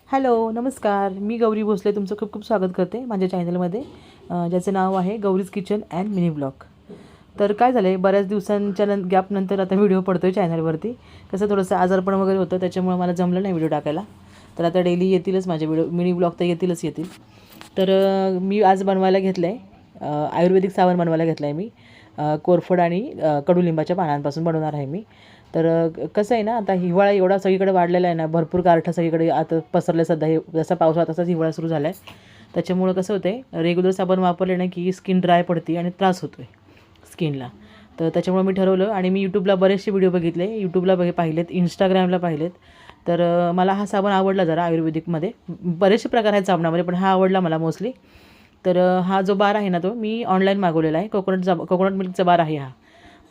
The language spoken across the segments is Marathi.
हॅलो, नमस्कार. मी गौरी भोसले तुमचं खूप खूप स्वागत करते माझ्या चॅनलमध्ये, ज्याचं नाव आहे गौरीज किचन अँड मिनी ब्लॉग. तर काय झालं आहे, बऱ्याच दिवसांच्या गॅपनंतर आता व्हिडिओ पडतो आहे चॅनलवरती. कसं थोडंसं आजारपण वगैरे होतं, त्याच्यामुळे मला जमलं नाही व्हिडिओ टाकायला. तर आता डेली येतीलच माझे व्हिडिओ, मिनी ब्लॉग तर येतील. तर मी आज बनवायला घेतलं आहे आयुर्वेदिक साबण बनवायला घेतला आहे मी. कोरफड आणि कडुलिंबाच्या पानांपासून बनवणार आहे मी. तर कसं आहे ना, आता हिवाळा एवढा सगळीकडे वाढलेला आहे ना, भरपूर गारठा सगळीकडे आता पसरले. सध्या हे जसा पावसाळा तसाच हिवाळा सुरू झाला आहे. त्याच्यामुळं कसं होतं आहे, रेग्युलर साबण वापरले ना की स्किन ड्राय पडते आणि त्रास होतो आहे स्किनला. तर त्याच्यामुळे मी ठरवलं आणि मी यूट्यूबला बरेचसे व्हिडिओ बघितले, यूट्यूबला पाहिलेत, इंस्टाग्रामला पाहिलेत. तर मला हा साबण आवडला जरा. आयुर्वेदिकमध्ये बरेचसे प्रकार आहेत साबणामध्ये, पण हा आवडला मला मोस्टली. तर हा जो बार आहे ना, तो मी ऑनलाईन मागवलेला आहे. कोकोनट मिल्कचा बार आहे हा.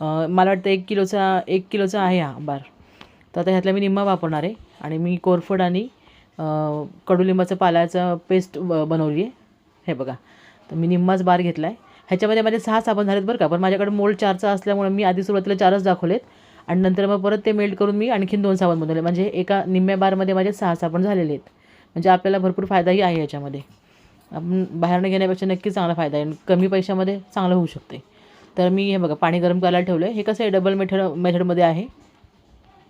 मला वाटतं 1 किलोचा आहे हा बार. तर आता ह्यातला मी निम्मा वापरणार आहे आणि मी कोरफड आणि कडुलिंबाचं पाल्याचं पेस्ट बनवली आहे. हे बघा, तर मी निम्माच बार घेतला आहे. ह्याच्यामध्ये माझे 6 साबण झालेत बरं का, पण माझ्याकडे मोल्ड 4चा असल्यामुळे मी आधी सुरुवातीला 4च दाखवलेत आणि नंतर मग परत ते मेल्ट करून मी आणखीन 2 साबण बनवले. म्हणजे एका निम्म्या बारमध्ये माझे 6 साबण झालेले आहेत. म्हणजे आपल्याला भरपूर फायदाही आहे याच्यामध्ये. आपण बाहेरनं घेण्यापेक्षा नक्की चांगला फायदा आहे आणि कमी पैशामध्ये चांगलं होऊ शकते. तर मी हे बघा पाणी गरम करायला ठेवलं आहे. हे कसं आहे, डबल मेथडमध्ये आहे.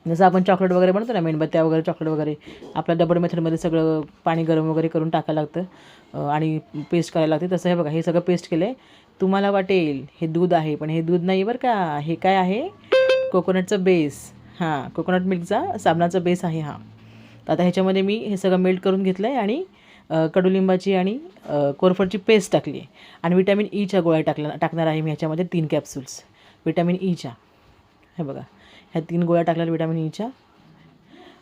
जसं आपण चॉकलेट वगैरे बनवतो ना, मेणबत्त्या वगैरे चॉकलेट वगैरे, आपल्या डबल मेथडमध्ये सगळं पाणी गरम वगैरे करून टाकायला लागतं आणि पेस्ट करायला लागते. तसं हे बघा, हे सगळं पेस्ट केलं आहे. तुम्हाला वाटेल हे दूध आहे, पण हे दूध नाही बरं का. हे काय आहे, कोकोनटचं बेस. हां, कोकोनट मिल्कचा साबणाचा बेस आहे हा. तर आता ह्याच्यामध्ये मी हे सगळं मेल्ट करून घेतलं आहे आणि कडुलिंबाची आणि कोरफडची पेस्ट टाकली आहे आणि विटॅमिन ईच्या गोळ्या टाकणार आहे मी ह्याच्यामध्ये 3 कॅप्सूल्स विटॅमिन ईच्या. हे बघा, ह्या 3 गोळ्या टाकल्या विटॅमिन ईच्या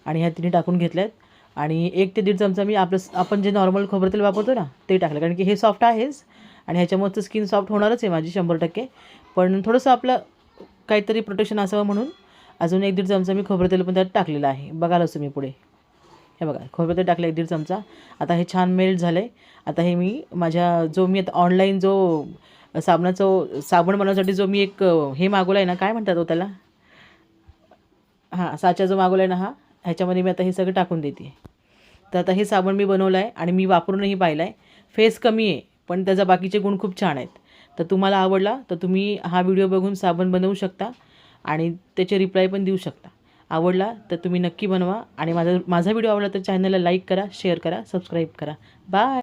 आणि ह्या 3 टाकून घेतल्यात. आणि 1 ते 1.5 चमचा मी आपण जे नॉर्मल खोबरं तेल वापरतो ना, ते टाकलं. कारण की हे सॉफ्ट आहेच आणि ह्याच्यामुळे तर स्किन सॉफ्ट होणारच आहे माझी 100%. पण थोडंसं आपलं काहीतरी प्रोटेक्शन असावं म्हणून अजून 1-1.5 चमचा मी खोबरं तेल पण त्यात टाकलेलं आहे. बघालच तुम्ही पुढे. हे बघा, खोबरं तेल टाकलं 1-1.5 चमचा. आता हे छान मेल्ट झालं आहे. आता हे मी जो मी आता ऑनलाईन जो साबण बनवण्यासाठी जो मी एक हे मागवला आहे ना, काय म्हणतात हो त्याला, हां, साचा जो मागवला आहे ना, ह्याच्यामध्ये मी आता हे सगळं टाकून देते. तर आता हे साबण मी बनवलं आहे आणि मी वापरूनही पाहिलं आहे. फेस कमी आहे, पण त्याचा बाकीचे गुण खूप छान आहेत. तर तुम्हाला आवडला तर तुम्ही हा व्हिडिओ बघून साबण बनवू शकता आणि त्याचे रिप्लाय पण देऊ शकता. आवडला तर तुम्ही नक्की बनवा आणि माझा व्हिडिओ आवडला तर चॅनलला लाईक करा, शेअर करा, सबस्क्राईब करा. बाय.